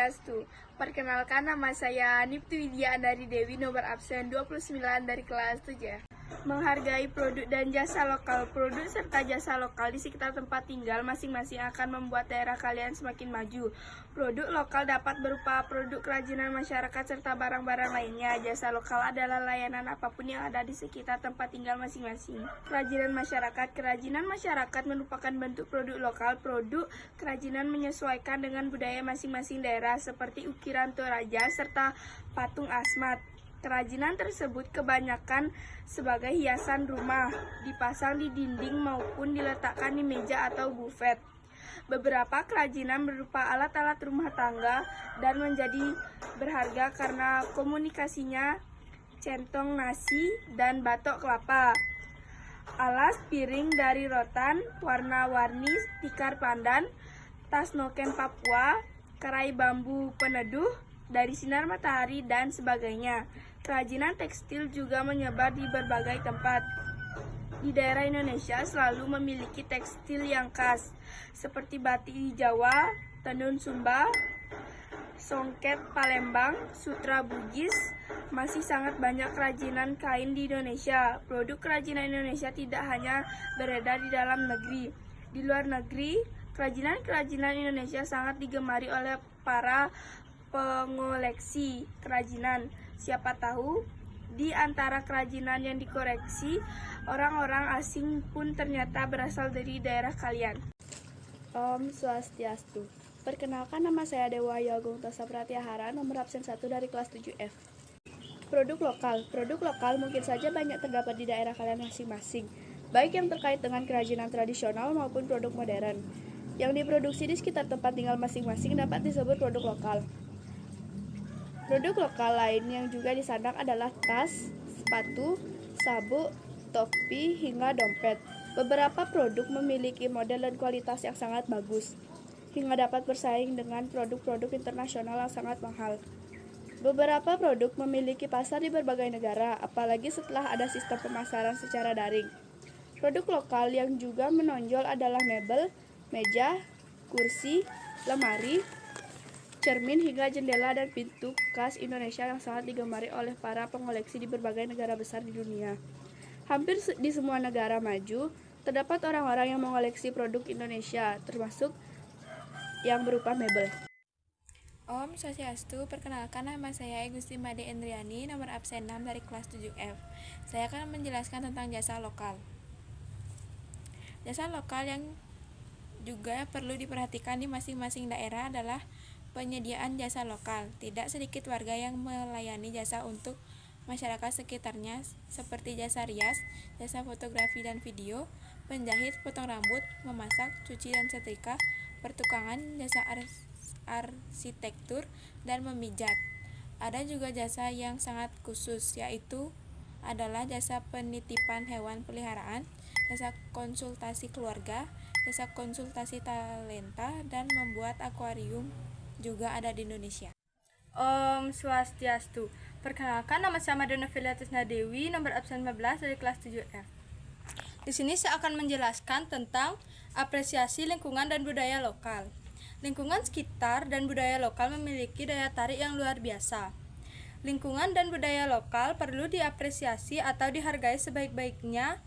Swastiastu. Perkenalkan, nama saya Nipti Widya Andari Dewi, nomor absen 29 dari kelas 7. Menghargai produk dan jasa lokal. Produk serta jasa lokal di sekitar tempat tinggal masing-masing akan membuat daerah kalian semakin maju. Produk lokal dapat berupa produk kerajinan masyarakat serta barang-barang lainnya. Jasa lokal adalah layanan apapun yang ada di sekitar tempat tinggal masing-masing. Kerajinan masyarakat. Kerajinan masyarakat merupakan bentuk produk lokal. Produk kerajinan menyesuaikan dengan budaya masing-masing daerah seperti ukiran Toraja serta patung asmat. Kerajinan tersebut kebanyakan sebagai hiasan rumah, dipasang di dinding maupun diletakkan di meja atau bufet. Beberapa kerajinan berupa alat-alat rumah tangga dan menjadi berharga karena komunikasinya, centong nasi dan batok kelapa. Alas piring dari rotan, warna-warni tikar pandan, tas noken Papua, kerai bambu peneduh dari sinar matahari dan sebagainya. Kerajinan tekstil juga menyebar di berbagai tempat. Di daerah Indonesia selalu memiliki tekstil yang khas, seperti batik di Jawa, tenun Sumba, songket Palembang, sutra Bugis. Masih sangat banyak kerajinan kain di Indonesia. Produk kerajinan Indonesia tidak hanya beredar di dalam negeri. Di luar negeri, kerajinan Indonesia sangat digemari oleh para pengoleksi kerajinan. Siapa tahu di antara kerajinan yang dikoleksi, orang-orang asing pun ternyata berasal dari daerah kalian. Om Swastiastu. Perkenalkan, nama saya Dewa Agung Tosa Pratyahara, nomor absen 1 dari kelas 7F. Produk lokal. Produk lokal mungkin saja banyak terdapat di daerah kalian masing-masing, baik yang terkait dengan kerajinan tradisional maupun produk modern. Yang diproduksi di sekitar tempat tinggal masing-masing dapat disebut produk lokal. Produk lokal lain yang juga disandang adalah tas, sepatu, sabuk, topi, hingga dompet. Beberapa produk memiliki model dan kualitas yang sangat bagus, hingga dapat bersaing dengan produk-produk internasional yang sangat mahal. Beberapa produk memiliki pasar di berbagai negara, apalagi setelah ada sistem pemasaran secara daring. Produk lokal yang juga menonjol adalah mebel, meja, kursi, lemari, cermin hingga jendela dan pintu khas Indonesia yang sangat digemari oleh para pengoleksi di berbagai negara besar di dunia. Hampir di semua negara maju, terdapat orang-orang yang mengoleksi produk Indonesia, termasuk yang berupa mebel. Om Swastiastu, perkenalkan, nama saya Gusti Made Endriani, nomor absen 6 dari kelas 7F. Saya akan menjelaskan tentang jasa lokal. Jasa lokal yang juga perlu diperhatikan di masing-masing daerah adalah penyediaan jasa lokal. Tidak sedikit warga yang melayani jasa untuk masyarakat sekitarnya, seperti jasa rias, jasa fotografi dan video, penjahit, potong rambut, memasak, cuci dan setrika, pertukangan, jasa arsitektur, dan memijat. Ada juga jasa yang sangat khusus, yaitu adalah jasa penitipan hewan peliharaan, jasa konsultasi keluarga, jasa konsultasi talenta, dan membuat akuarium juga ada di Indonesia. Om Swastiastu. Perkenalkan, nama saya Madonna Filiatusna Dewi, nomor absen 15 dari kelas 7F. Di sini saya akan menjelaskan tentang apresiasi lingkungan dan budaya lokal. Lingkungan sekitar dan budaya lokal memiliki daya tarik yang luar biasa. Lingkungan dan budaya lokal perlu diapresiasi atau dihargai sebaik-baiknya.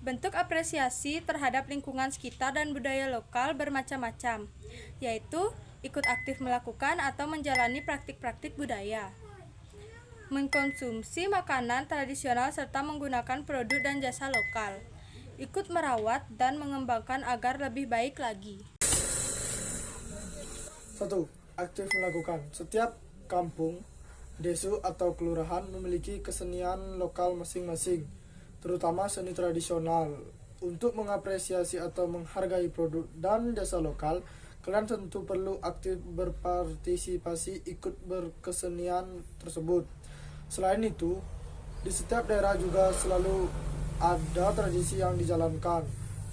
Bentuk apresiasi terhadap lingkungan sekitar dan budaya lokal bermacam-macam, yaitu ikut aktif melakukan atau menjalani praktik-praktik budaya, mengkonsumsi makanan tradisional serta menggunakan produk dan jasa lokal, ikut merawat dan mengembangkan agar lebih baik lagi. 1. Aktif melakukan. Setiap kampung, desu atau kelurahan memiliki kesenian lokal masing-masing, terutama seni tradisional. Untuk mengapresiasi atau menghargai produk dan jasa lokal, kalian tentu perlu aktif berpartisipasi ikut berkesenian tersebut. Selain itu, di setiap daerah juga selalu ada tradisi yang dijalankan,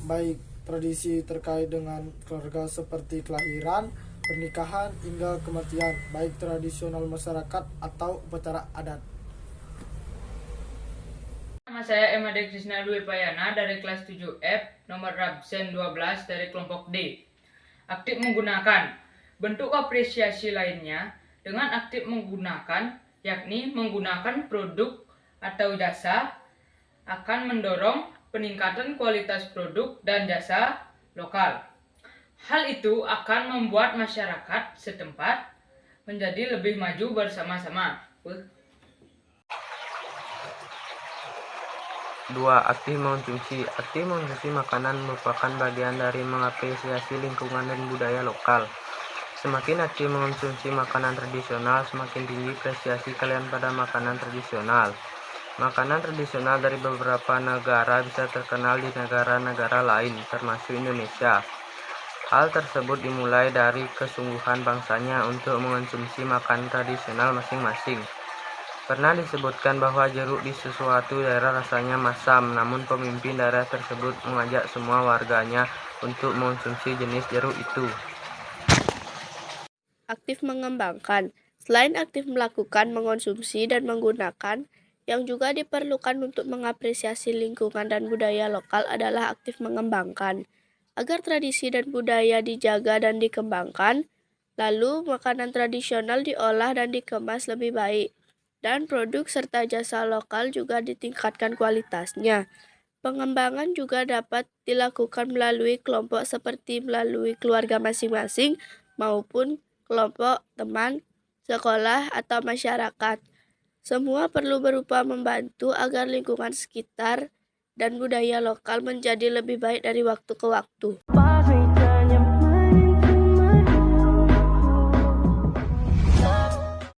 baik tradisi terkait dengan keluarga seperti kelahiran, pernikahan, hingga kematian, baik tradisional masyarakat atau upacara adat. Nama saya Emade Krisna Dwi Payana dari kelas 7F, nomor absen 12 dari kelompok D. Aktif menggunakan Bentuk apresiasi lainnya dengan aktif menggunakan, yakni menggunakan produk atau jasa, akan mendorong peningkatan kualitas produk dan jasa lokal. Hal itu akan membuat masyarakat setempat menjadi lebih maju bersama-sama. 2. Aktif mengonsumsi. Aktif mengonsumsi makanan merupakan bagian dari mengapresiasi lingkungan dan budaya lokal. Semakin aktif mengonsumsi makanan tradisional, semakin tinggi apresiasi kalian pada makanan tradisional. Makanan tradisional dari beberapa negara bisa terkenal di negara-negara lain, termasuk Indonesia. Hal tersebut dimulai dari kesungguhan bangsanya untuk mengonsumsi makanan tradisional masing-masing. Pernah disebutkan bahwa jeruk di sesuatu daerah rasanya masam, namun pemimpin daerah tersebut mengajak semua warganya untuk mengonsumsi jenis jeruk itu. Aktif mengembangkan. Selain aktif melakukan, mengonsumsi, dan menggunakan, yang juga diperlukan untuk mengapresiasi lingkungan dan budaya lokal adalah aktif mengembangkan. Agar tradisi dan budaya dijaga dan dikembangkan, lalu makanan tradisional diolah dan dikemas lebih baik, dan produk serta jasa lokal juga ditingkatkan kualitasnya. Pengembangan juga dapat dilakukan melalui kelompok seperti melalui keluarga masing-masing maupun kelompok teman, sekolah, atau masyarakat. Semua perlu berupa membantu agar lingkungan sekitar dan budaya lokal menjadi lebih baik dari waktu ke waktu.